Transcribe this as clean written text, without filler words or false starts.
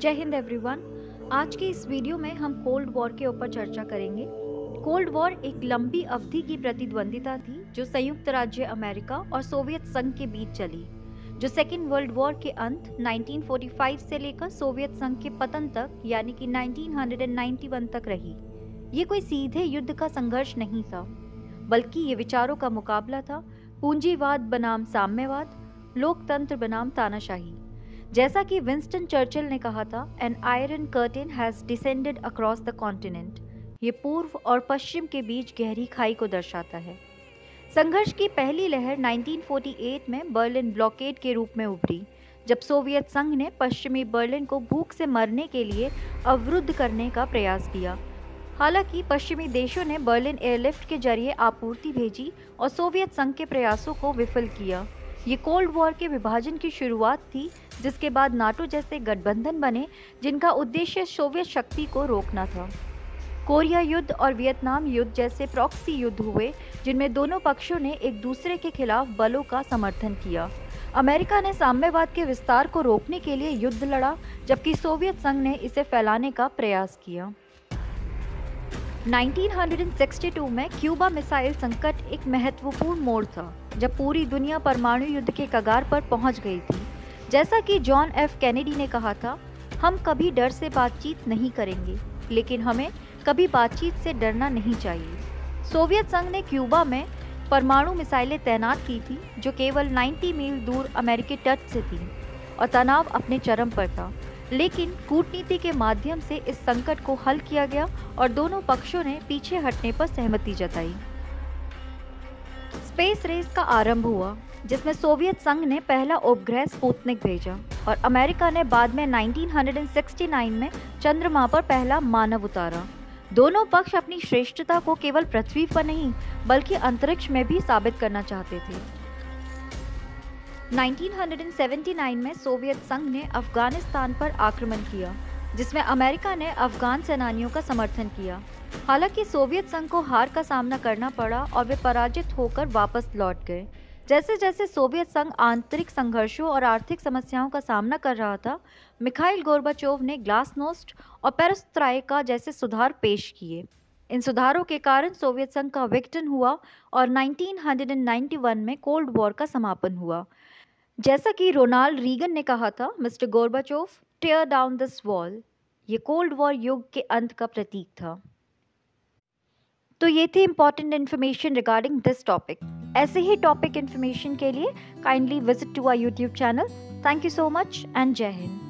जय हिंद एवरीवन। आज के इस वीडियो में हम कोल्ड वॉर के ऊपर चर्चा करेंगे। कोल्ड वॉर एक लंबी अवधि की प्रतिद्वंदिता थी जो संयुक्त राज्य अमेरिका और सोवियत संघ के बीच चली, जो सेकेंड वर्ल्ड वॉर के अंत 1945 से लेकर सोवियत संघ के पतन तक यानी कि 1991 तक रही। ये कोई सीधे युद्ध का संघर्ष नहीं था, बल्कि ये विचारों का मुकाबला था, पूंजीवाद बनाम साम्यवाद, लोकतंत्र बनाम तानाशाही। जैसा कि विंस्टन चर्चिल ने कहा था, an iron curtain has descended across the continent. ये पूर्व और पश्चिम के बीच गहरी खाई को दर्शाता है। संघर्ष की पहली लहर 1948 में बर्लिन ब्लॉकेड के रूप में उभरी, जब सोवियत संघ ने पश्चिमी बर्लिन को भूख से मरने के लिए अवरुद्ध करने का प्रयास किया। हालांकि पश्चिमी देशों ने बर्लिन एयरलिफ्ट के जरिए आपूर्ति भेजी और सोवियत संघ के प्रयासों को विफल किया। ये कोल्ड वॉर के विभाजन की शुरुआत थी, जिसके बाद नाटो जैसे गठबंधन बने जिनका उद्देश्य सोवियत शक्ति को रोकना था। कोरिया युद्ध और वियतनाम युद्ध जैसे प्रॉक्सी युद्ध हुए, जिनमें दोनों पक्षों ने एक दूसरे के खिलाफ बलों का समर्थन किया। अमेरिका ने साम्यवाद के विस्तार को रोकने के लिए युद्ध लड़ा, जबकि सोवियत संघ ने इसे फैलाने का प्रयास किया। 1962 में क्यूबा मिसाइल संकट एक महत्वपूर्ण मोड़ था, जब पूरी दुनिया परमाणु युद्ध के कगार पर पहुंच गई थी। जैसा कि जॉन एफ कैनेडी ने कहा था, हम कभी डर से बातचीत नहीं करेंगे, लेकिन हमें कभी बातचीत से डरना नहीं चाहिए। सोवियत संघ ने क्यूबा में परमाणु मिसाइलें तैनात की थी, जो केवल 90 मील दूर अमेरिकी तट से थी, और तनाव अपने चरम पर था। लेकिन कूटनीति के माध्यम से इस संकट को हल किया गया और दोनों पक्षों ने पीछे हटने पर सहमति जताई। स्पेस रेस का आरंभ हुआ, जिसमें सोवियत संघ ने पहला उपग्रह स्पुतनिक भेजा और अमेरिका ने बाद में 1969 में चंद्रमा पर पहला मानव उतारा। दोनों पक्ष अपनी श्रेष्ठता को केवल पृथ्वी पर नहीं, बल्कि अंतरिक्ष में भी साबित करना चाहते थे। 1979 में सोवियत संघ ने अफगानिस्तान पर आक्रमण किया, जिसमें अमेरिका ने अफगान सेनानियों का समर्थन किया। हालांकि सोवियत संघ को हार का सामना करना पड़ा और वे पराजित होकर वापस लौट गए। जैसे जैसे सोवियत संघ आंतरिक संघर्षों और आर्थिक समस्याओं का सामना कर रहा था, मिखाइल गोर्बाचोव ने ग्लासनोस्ट और पेरेस्ट्राइका जैसे सुधार पेश किए। इन सुधारों के कारण सोवियत संघ का विघटन हुआ और 1991 में कोल्ड वॉर का समापन हुआ। जैसा कि रोनाल्ड रीगन ने कहा था, mister Gorbachev, tear down this wall. ये कोल्ड वॉर युग के अंत का प्रतीक था। तो ये थी important information regarding this topic. ऐसे ही टॉपिक इन्फॉर्मेशन के लिए kindly visit to our YouTube channel. Thank you so much and जय हिंद।